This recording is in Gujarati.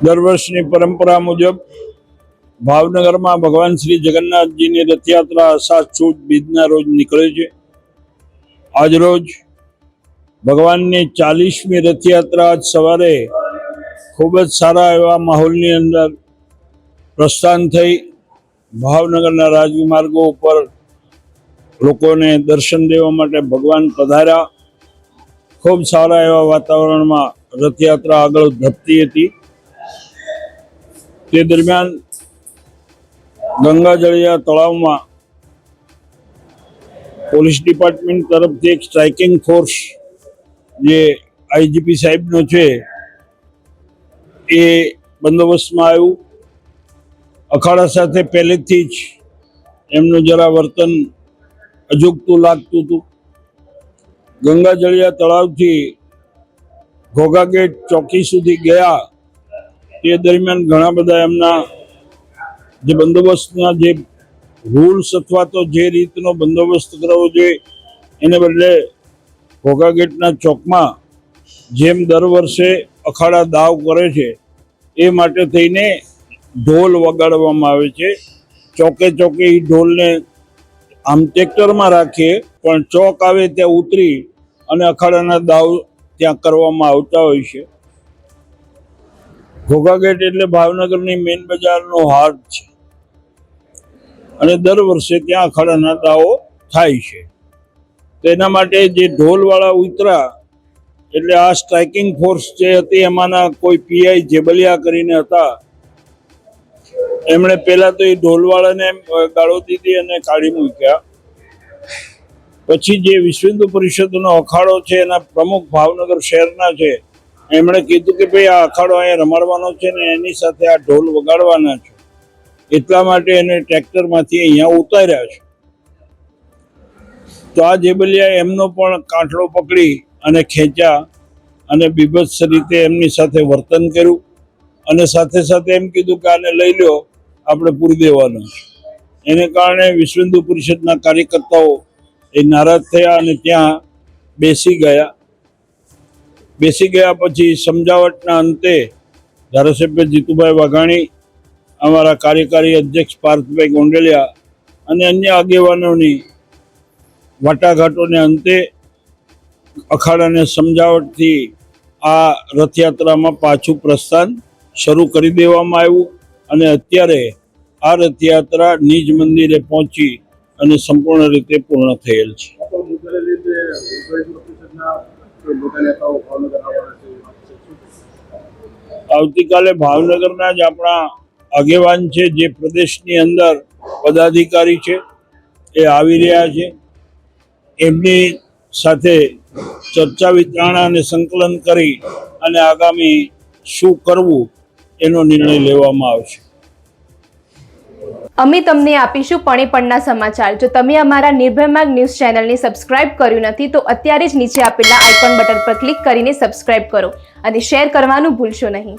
દર વર્ષની પરંપરા મુજબ ભાવનગરમાં ભગવાન શ્રી જગન્નાથજીની રથયાત્રા અષાઢ સુદ બીજના રોજ નીકળે છે। આજરોજ ભગવાનની 40મી રથયાત્રા આજ સવારે ખૂબ જ સારા એવા માહોલની અંદર પ્રસ્થાન થઈ ભાવનગરના રાજમાર્ગો ઉપર લોકોને દર્શન દેવા માટે ભગવાન પધાર્યા। ખૂબ સારા એવા વાતાવરણમાં રથયાત્રા આગળ ધપતી હતી। તે દરમિયાન ગંગાજળિયા તળાવમાં પોલીસ ડિપાર્ટમેન્ટ તરફથી એક સ્ટ્રાઇકિંગ ફોર્સ જે આઈજીપી સાહેબનો છે એ બંદોબસ્તમાં આવ્યું। અખાડા સાથે પહેલેથી જ એમનું જરા વર્તન અજુગતું લાગતું હતું। ગંગાજળિયા તળાવથી ઘોઘા ગેટ ચોકી સુધી ગયા તે દરમિયાન ઘણા બધા એમના જે બંદોબસ્તના જે રૂલ્સ અથવા તો જે રીતનો બંદોબસ્ત કરવો જોઈએ એને બદલે ઘોઘા ગેટના ચોકમાં જેમ દર વર્ષે અખાડા દાવ કરે છે એ માટે થઈને ઢોલ વગાડવામાં આવે છે। ચોકે ચોકે એ ઢોલને આમ ટ્રેક્ટરમાં રાખીએ પણ ચોક આવે ત્યાં ઉતરી અને અખાડાના દાવ ત્યાં કરવામાં આવતા હોય છે। ઘોઘા ગેટ એટલે ભાવનગરની મેઇન બજારનો હાર્ટ છે અને દર વર્ષે ત્યાં અખાડાના દાવો થાય છે। તેના માટે જે ઢોલવાળા ઉતરા એટલે આ સ્ટ્રાઇકિંગ ફોર્સ જે હતી એમાંના કોઈ પીઆઈ જેબલિયા કરીને હતા। એમણે પહેલા તો એ ઢોલવાળાને ગાળો દીધી અને કાઢી મૂક્યા। પછી જે વિશ્વ હિન્દુ પરિષદનો અખાડો છે એના પ્રમુખ ભાવનગર શહેરના છે એમણે કીધું કે ભાઈ આ અખાડો અહીંયા રમાડવાનો છે ને એની સાથે આ ઢોલ વગાડવાના છે એટલા માટે એને ટ્રેક્ટરમાંથી અહીંયા ઉતાર્યા છે। તો આ જેબલિયા એમનો પણ કાંઠડો પકડી અને ખેંચ્યા અને બીભત્સ રીતે એમની સાથે વર્તન કર્યું અને સાથે સાથે એમ કીધું કે આને લઈ લો આપણે પૂરી દેવાનું છે। એને કારણે વિશ્વ હિન્દુ પરિષદના કાર્યકર્તાઓ એ નારાજ થયા અને ત્યાં બેસી ગયા। બેસી ગયા પછી સમજાવટના અંતે ધારાસભ્ય જીતુભાઈ વાઘાણી, અમારા કાર્યકારી અધ્યક્ષ પાર્થભાઈ ગોંડલિયા અને અન્ય આગેવાનોની વાટાઘાટોને અંતે અખાડાને સમજાવટથી આ રથયાત્રામાં પાછું પ્રસ્થાન શરૂ કરી દેવામાં આવ્યું અને અત્યારે આ રથયાત્રા નિજ મંદિરે પહોંચી અને સંપૂર્ણ રીતે પૂર્ણ થયેલ છે। આવતીકાલે ભાવનગરના જ આપણા આગેવાન છે જે પ્રદેશની અંદર પદાધિકારી છે એ આવી રહ્યા છે। એમની સાથે ચર્ચા વિચારણા અને સંકલન કરી અને આગામી શું કરવું એનો નિર્ણય લેવામાં આવશે। અમે તમને આપીશું પળેપળના સમાચાર। જો તમે અમારા નિર્ભય માર્ગ ન્યૂઝ ચેનલને સબસ્ક્રાઇબ કર્યું નથી તો અત્યારે જ નીચે આપેલા આઇકોન બટન પર ક્લિક કરીને સબસ્ક્રાઇબ કરો અને શેર કરવાનું ભૂલશો નહીં।